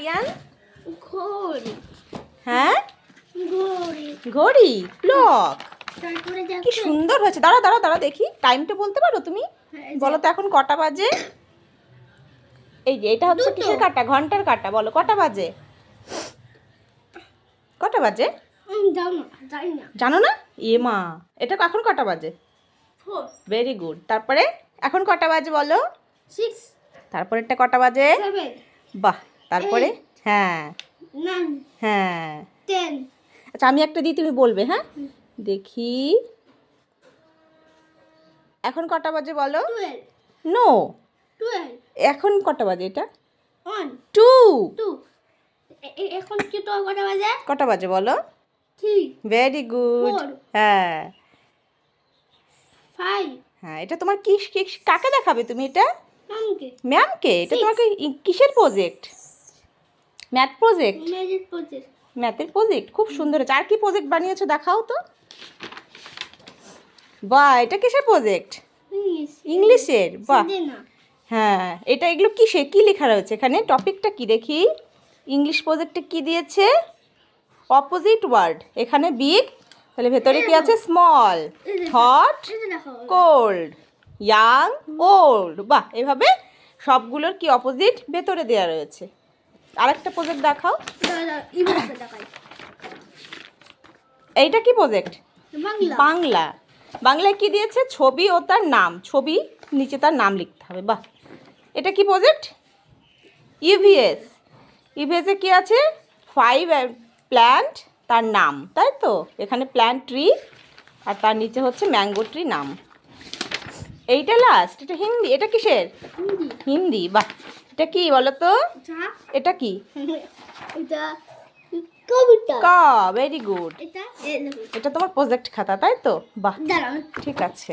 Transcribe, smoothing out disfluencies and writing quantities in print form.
আরিয়ান? ঘড়ি। হ্যাঁ, ঘড়ি। ঘড়ি, ক্লক। তারপরে কি দেখো সুন্দর হয়েছে। দাঁড়াও দাঁড়াও দাঁড়াও দেখি, টাইমটা বলতে পারো তুমি? হ্যাঁ, বলো তো এখন কটা বাজে? এই যে এটা হচ্ছে দুটো। কিসের কাঁটা? ঘন্টার কাঁটা। বলো কটা বাজে? কটা বাজে? যাও না, যাই না। জানো না? এ মা, এটা এখন কটা বাজে? 4, ভেরি গুড। তারপরে এখন কটা বাজে বলো? 6, তারপরেরটা কটা বাজে? 7, বাহ, তারপরে? 8, হ্যাঁ 9, হ্যাঁ। 10, আচ্ছা আমি একটা দিই, তুমি বলবে। হ্যাঁ, দেখি এখন কটা বাজে বলো? 12, নো, 12, এখন কটা বাজে এটা? 1, 2। 2। এখন কি তো কটা বাজে? কটা বাজে বলো? 3, ভেরি গুড। 4, হ্যাঁ 5, হ্যাঁ। এটা তোমার কি কাকে দেখাবে তুমি এটা? আমাকে ম্যামকে? এটা 6, তোমাকে কিসের project? Math project? Magic project. ম্যাথের প্রজেক্ট খুব সুন্দর হয়েছে। আর কি প্রজেক্ট বানিয়েছো দেখাও তো। বাহ, এটা কিসের প্রজেক্ট? ইংলিশ। ইংলিশের? বাহ দে না। হ্যাঁ। এটা এগুলো কিসে, কি লেখা রয়েছে এখানে? টপিকটা কি দেখি? ইংলিশ প্রজেক্টে কি দিয়েছে? Opposite word. এখানে বিগ, তাহলে ভেতরে কি আছে? স্মল, হট, এটা দেখো। Cold, young, old. বাহ, এভাবে সবগুলোর কি অপোজিট ভেতরে দেওয়া রয়েছে। আরেকটা প্রজেক্ট দেখাও। দাঁড়া, ইংলিশে দেখাই। এইটা কি প্রজেক্ট? বাংলা। বাংলা। বাংলায় কি দিয়েছে? ছবি ও তার নাম। ছবি, নিচে তার নাম লিখতে হবে। বাহ, এটা কি প্রজেক্ট? ইভিএস। ইভিএসে কি আছে? 5 প্ল্যান্ট, তার নাম, তাই তো? এখানে প্ল্যান্ট ট্রি আর তার নিচে হচ্ছে ম্যাঙ্গো ট্রি নাম। এইটা লাস্ট, এটা হিন্দি। এটা কিসের? হিন্দি। হিন্দি। বাহ, এটা কি বলো তো? যা। এটা কি? এটা কবিতা। ক। Very good. এটা এটা তোমার প্রজেক্ট খাতা, তাই তো? বাহ, দাঁড়াও। ঠিক আছে।